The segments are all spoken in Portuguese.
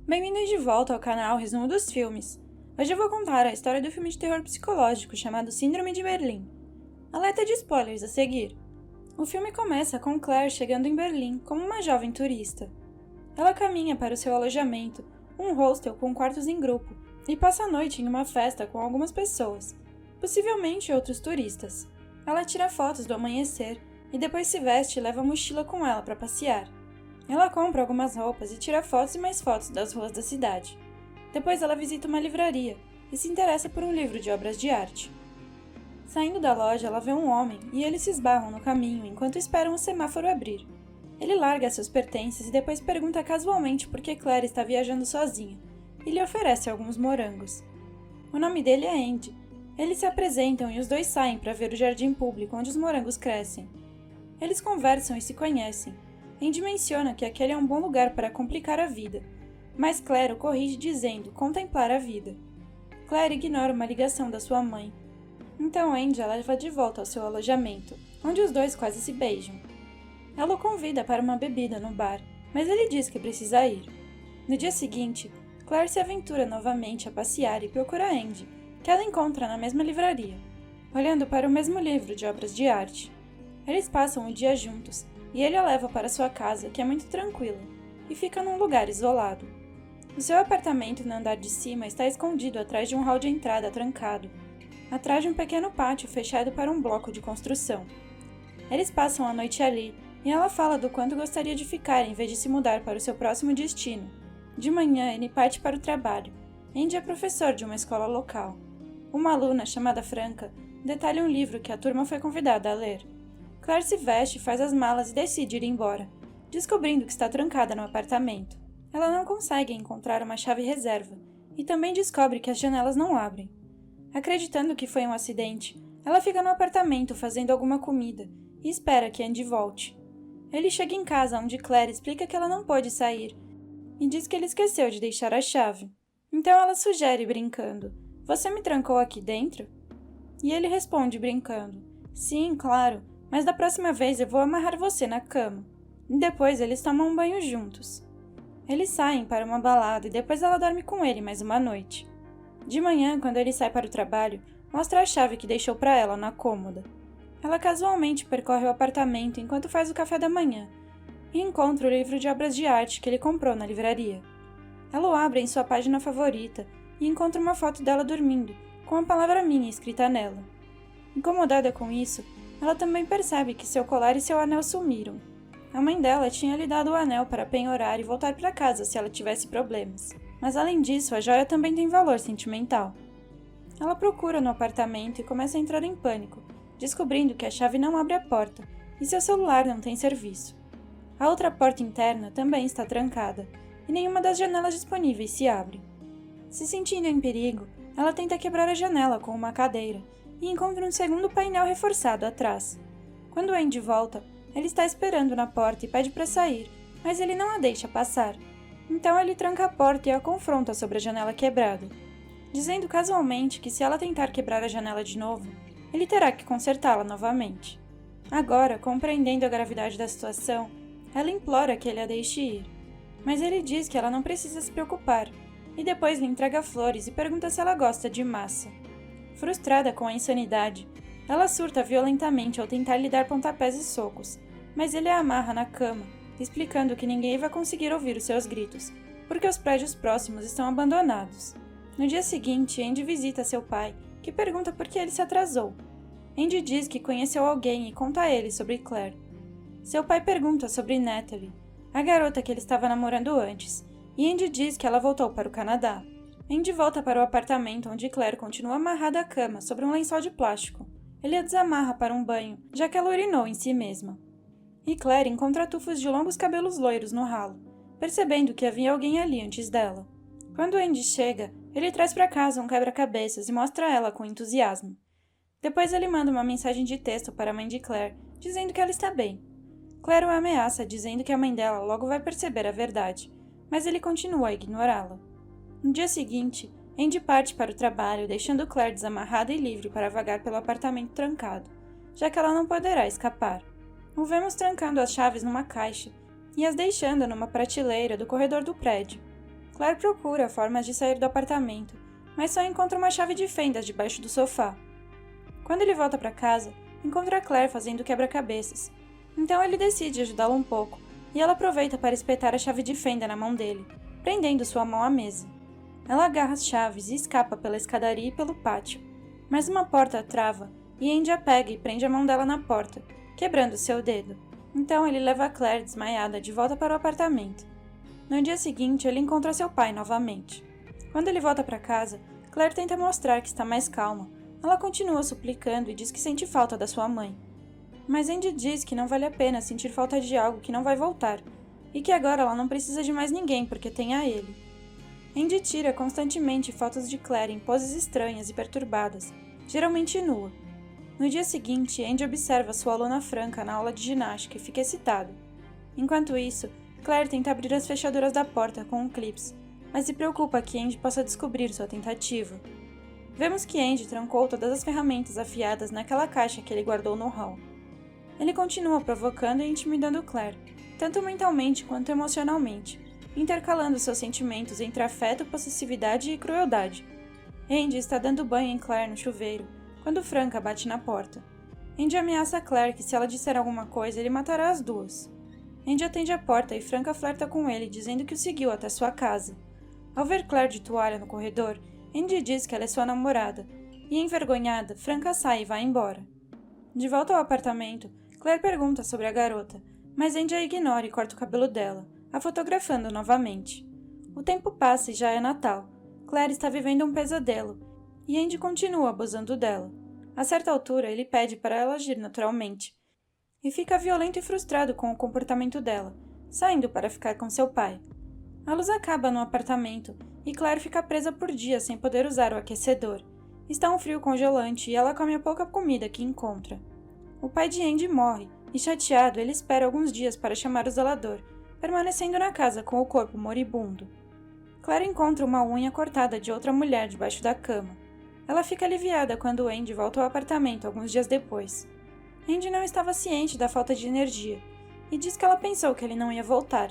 Bem-vindos de volta ao canal Resumo dos Filmes. Hoje eu vou contar a história do filme de terror psicológico chamado Síndrome de Berlim. Alerta de spoilers a seguir. O filme começa com Claire chegando em Berlim como uma jovem turista. Ela caminha para o seu alojamento, um hostel com quartos em grupo, e passa a noite em uma festa com algumas pessoas, possivelmente outros turistas. Ela tira fotos do amanhecer e depois se veste e leva a mochila com ela para passear. Ela compra algumas roupas e tira fotos e mais fotos das ruas da cidade. Depois ela visita uma livraria e se interessa por um livro de obras de arte. Saindo da loja, ela vê um homem e eles se esbarram no caminho enquanto esperam o semáforo abrir. Ele larga seus pertences e depois pergunta casualmente por que Claire está viajando sozinha e lhe oferece alguns morangos. O nome dele é Andy. Eles se apresentam e os dois saem para ver o jardim público onde os morangos crescem. Eles conversam e se conhecem. Andy menciona que aquele é um bom lugar para complicar a vida, mas Claire o corrige dizendo contemplar a vida. Claire ignora uma ligação da sua mãe. Então Andy a leva de volta ao seu alojamento, onde os dois quase se beijam. Ela o convida para uma bebida no bar, mas ele diz que precisa ir. No dia seguinte, Claire se aventura novamente a passear e procura Andy, que ela encontra na mesma livraria, olhando para o mesmo livro de obras de arte. Eles passam o dia juntos, e ele a leva para sua casa, que é muito tranquila, e fica num lugar isolado. O seu apartamento no andar de cima está escondido atrás de um hall de entrada trancado, atrás de um pequeno pátio fechado para um bloco de construção. Eles passam a noite ali, e ela fala do quanto gostaria de ficar em vez de se mudar para o seu próximo destino. De manhã, ele parte para o trabalho. Andy é professor de uma escola local. Uma aluna, chamada Franca, detalha um livro que a turma foi convidada a ler. Claire se veste, faz as malas e decide ir embora, descobrindo que está trancada no apartamento. Ela não consegue encontrar uma chave reserva e também descobre que as janelas não abrem. Acreditando que foi um acidente, ela fica no apartamento fazendo alguma comida e espera que Andy volte. Ele chega em casa onde Claire explica que ela não pode sair e diz que ele esqueceu de deixar a chave. Então ela sugere brincando: "Você me trancou aqui dentro?" E ele responde brincando: "Sim, claro. Mas da próxima vez eu vou amarrar você na cama." E depois eles tomam um banho juntos. Eles saem para uma balada e depois ela dorme com ele mais uma noite. De manhã, quando ele sai para o trabalho, mostra a chave que deixou para ela na cômoda. Ela casualmente percorre o apartamento enquanto faz o café da manhã e encontra o livro de obras de arte que ele comprou na livraria. Ela o abre em sua página favorita e encontra uma foto dela dormindo, com a palavra minha escrita nela. Incomodada com isso, ela também percebe que seu colar e seu anel sumiram. A mãe dela tinha lhe dado o anel para penhorar e voltar para casa se ela tivesse problemas. Mas além disso, a joia também tem valor sentimental. Ela procura no apartamento e começa a entrar em pânico, descobrindo que a chave não abre a porta e seu celular não tem serviço. A outra porta interna também está trancada e nenhuma das janelas disponíveis se abre. Se sentindo em perigo, ela tenta quebrar a janela com uma cadeira e encontra um segundo painel reforçado atrás. Quando Andy volta, ele está esperando na porta e pede para sair, mas ele não a deixa passar. Então ele tranca a porta e a confronta sobre a janela quebrada, dizendo casualmente que se ela tentar quebrar a janela de novo, ele terá que consertá-la novamente. Agora, compreendendo a gravidade da situação, ela implora que ele a deixe ir, mas ele diz que ela não precisa se preocupar, e depois lhe entrega flores e pergunta se ela gosta de massa. Frustrada com a insanidade, ela surta violentamente ao tentar lhe dar pontapés e socos, mas ele a amarra na cama, explicando que ninguém vai conseguir ouvir os seus gritos, porque os prédios próximos estão abandonados. No dia seguinte, Andy visita seu pai, que pergunta por que ele se atrasou. Andy diz que conheceu alguém e conta a ele sobre Claire. Seu pai pergunta sobre Natalie, a garota que ele estava namorando antes, e Andy diz que ela voltou para o Canadá. Andy volta para o apartamento onde Claire continua amarrada à cama sobre um lençol de plástico. Ele a desamarra para um banho, já que ela urinou em si mesma. E Claire encontra tufos de longos cabelos loiros no ralo, percebendo que havia alguém ali antes dela. Quando Andy chega, ele traz para casa um quebra-cabeças e mostra ela com entusiasmo. Depois ele manda uma mensagem de texto para a mãe de Claire, dizendo que ela está bem. Claire o ameaça, dizendo que a mãe dela logo vai perceber a verdade, mas ele continua a ignorá-la. No dia seguinte, Andy parte para o trabalho, deixando Claire desamarrada e livre para vagar pelo apartamento trancado, já que ela não poderá escapar. O vemos trancando as chaves numa caixa e as deixando numa prateleira do corredor do prédio. Claire procura formas de sair do apartamento, mas só encontra uma chave de fendas debaixo do sofá. Quando ele volta para casa, encontra Claire fazendo quebra-cabeças. Então ele decide ajudá-la um pouco, e ela aproveita para espetar a chave de fenda na mão dele, prendendo sua mão à mesa. Ela agarra as chaves e escapa pela escadaria e pelo pátio, mas uma porta trava e Andy a pega e prende a mão dela na porta, quebrando seu dedo. Então ele leva a Claire desmaiada de volta para o apartamento. No dia seguinte, ele encontra seu pai novamente. Quando ele volta para casa, Claire tenta mostrar que está mais calma. Ela continua suplicando e diz que sente falta da sua mãe. Mas Andy diz que não vale a pena sentir falta de algo que não vai voltar, e que agora ela não precisa de mais ninguém porque tem a ele. Andy tira constantemente fotos de Claire em poses estranhas e perturbadas, geralmente nua. No dia seguinte, Andy observa sua aluna Franca na aula de ginástica e fica excitado. Enquanto isso, Claire tenta abrir as fechaduras da porta com um clips, mas se preocupa que Andy possa descobrir sua tentativa. Vemos que Andy trancou todas as ferramentas afiadas naquela caixa que ele guardou no hall. Ele continua provocando e intimidando Claire, tanto mentalmente quanto emocionalmente, intercalando seus sentimentos entre afeto, possessividade e crueldade. Andy está dando banho em Claire no chuveiro, quando Franca bate na porta. Andy ameaça Claire que se ela disser alguma coisa, ele matará as duas. Andy atende a porta e Franca flerta com ele, dizendo que o seguiu até sua casa. Ao ver Claire de toalha no corredor, Andy diz que ela é sua namorada, e envergonhada, Franca sai e vai embora. De volta ao apartamento, Claire pergunta sobre a garota, mas Andy a ignora e corta o cabelo dela, a fotografando novamente. O tempo passa e já é Natal. Claire está vivendo um pesadelo, e Andy continua abusando dela. A certa altura, ele pede para ela agir naturalmente, e fica violento e frustrado com o comportamento dela, saindo para ficar com seu pai. A luz acaba no apartamento, e Claire fica presa por dias sem poder usar o aquecedor. Está um frio congelante e ela come a pouca comida que encontra. O pai de Andy morre, e chateado, ele espera alguns dias para chamar o zelador, permanecendo na casa com o corpo moribundo. Claire encontra uma unha cortada de outra mulher debaixo da cama. Ela fica aliviada quando Andy volta ao apartamento alguns dias depois. Andy não estava ciente da falta de energia, e diz que ela pensou que ele não ia voltar.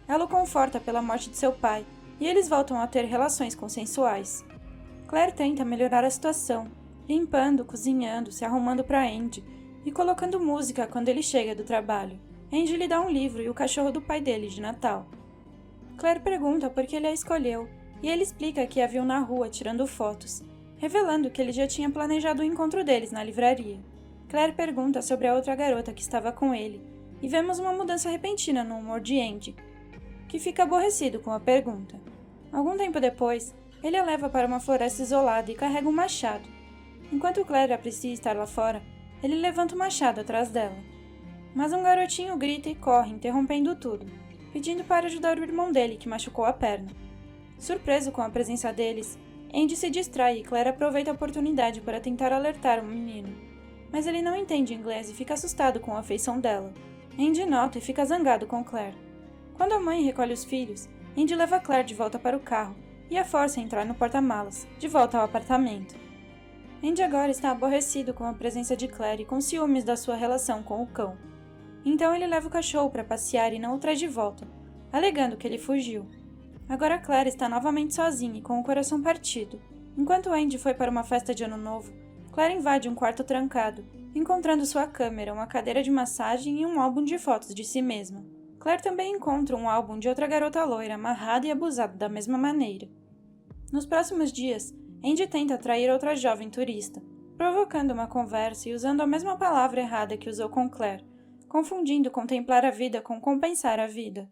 Ela o conforta pela morte de seu pai, e eles voltam a ter relações consensuais. Claire tenta melhorar a situação, limpando, cozinhando, se arrumando para Andy, e colocando música quando ele chega do trabalho. Andy lhe dá um livro e o cachorro do pai dele de Natal. Claire pergunta por que ele a escolheu, e ele explica que a viu na rua tirando fotos, revelando que ele já tinha planejado o encontro deles na livraria. Claire pergunta sobre a outra garota que estava com ele, e vemos uma mudança repentina no humor de Andy, que fica aborrecido com a pergunta. Algum tempo depois, ele a leva para uma floresta isolada e carrega um machado. Enquanto Claire aprecia estar lá fora, ele levanta o machado atrás dela. Mas um garotinho grita e corre, interrompendo tudo, pedindo para ajudar o irmão dele, que machucou a perna. Surpreso com a presença deles, Andy se distrai e Claire aproveita a oportunidade para tentar alertar o menino. Mas ele não entende inglês e fica assustado com a afeição dela. Andy nota e fica zangado com Claire. Quando a mãe recolhe os filhos, Andy leva Claire de volta para o carro e a força a entrar no porta-malas, de volta ao apartamento. Andy agora está aborrecido com a presença de Claire e com ciúmes da sua relação com o cão. Então ele leva o cachorro para passear e não o traz de volta, alegando que ele fugiu. Agora Claire está novamente sozinha e com o coração partido. Enquanto Andy foi para uma festa de ano novo, Claire invade um quarto trancado, encontrando sua câmera, uma cadeira de massagem e um álbum de fotos de si mesma. Claire também encontra um álbum de outra garota loira amarrada e abusada da mesma maneira. Nos próximos dias, Andy tenta atrair outra jovem turista, provocando uma conversa e usando a mesma palavra errada que usou com Claire, confundindo contemplar a vida com compensar a vida.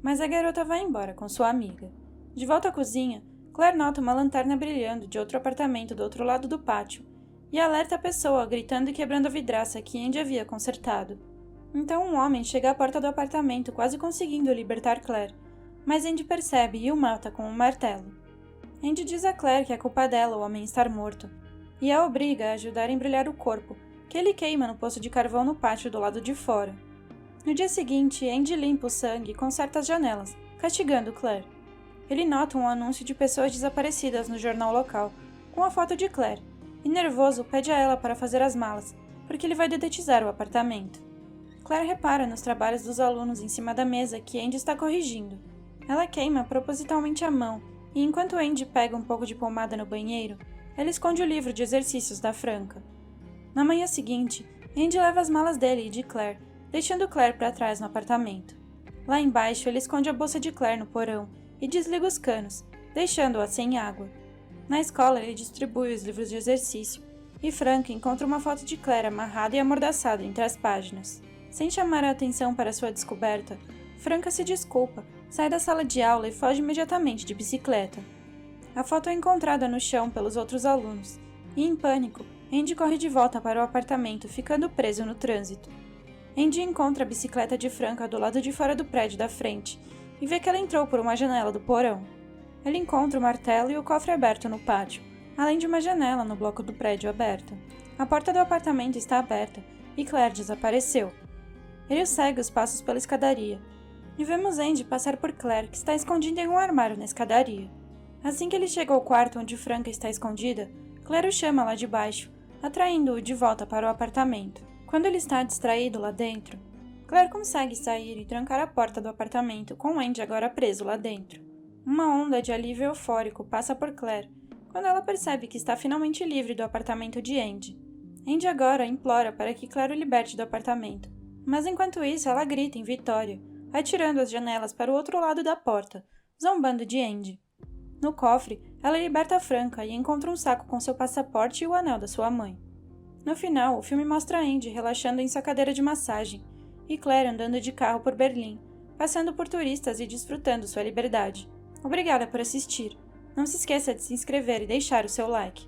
Mas a garota vai embora com sua amiga. De volta à cozinha, Claire nota uma lanterna brilhando de outro apartamento do outro lado do pátio e alerta a pessoa gritando e quebrando a vidraça que Andy havia consertado. Então um homem chega à porta do apartamento quase conseguindo libertar Claire, mas Andy percebe e o mata com um martelo. Andy diz a Claire que é culpa dela o homem estar morto, e a obriga a ajudar a embrulhar o corpo, que ele queima no poço de carvão no pátio do lado de fora. No dia seguinte, Andy limpa o sangue e conserta as janelas, castigando Claire. Ele nota um anúncio de pessoas desaparecidas no jornal local, com a foto de Claire, e nervoso pede a ela para fazer as malas, porque ele vai dedetizar o apartamento. Claire repara nos trabalhos dos alunos em cima da mesa que Andy está corrigindo. Ela queima propositalmente a mão, e enquanto Andy pega um pouco de pomada no banheiro, ela esconde o livro de exercícios da Franca. Na manhã seguinte, Andy leva as malas dele e de Claire, deixando Claire para trás no apartamento. Lá embaixo, ele esconde a bolsa de Claire no porão e desliga os canos, deixando-a sem água. Na escola, ele distribui os livros de exercício, e Frank encontra uma foto de Claire amarrada e amordaçada entre as páginas. Sem chamar a atenção para sua descoberta, Franca se desculpa, sai da sala de aula e foge imediatamente de bicicleta. A foto é encontrada no chão pelos outros alunos, e em pânico, Andy corre de volta para o apartamento, ficando preso no trânsito. Andy encontra a bicicleta de Franca do lado de fora do prédio da frente e vê que ela entrou por uma janela do porão. Ele encontra o martelo e o cofre aberto no pátio, além de uma janela no bloco do prédio aberta. A porta do apartamento está aberta e Claire desapareceu. Ele segue os passos pela escadaria e vemos Andy passar por Claire, que está escondida em um armário na escadaria. Assim que ele chega ao quarto onde Franca está escondida, Claire o chama lá de baixo, atraindo-o de volta para o apartamento. Quando ele está distraído lá dentro, Claire consegue sair e trancar a porta do apartamento, com Andy agora preso lá dentro. Uma onda de alívio eufórico passa por Claire, quando ela percebe que está finalmente livre do apartamento de Andy. Andy agora implora para que Claire o liberte do apartamento, mas enquanto isso ela grita em vitória, atirando as janelas para o outro lado da porta, zombando de Andy. No cofre, ela liberta a Franca e encontra um saco com seu passaporte e o anel da sua mãe. No final, o filme mostra Andy relaxando em sua cadeira de massagem e Claire andando de carro por Berlim, passando por turistas e desfrutando sua liberdade. Obrigada por assistir. Não se esqueça de se inscrever e deixar o seu like.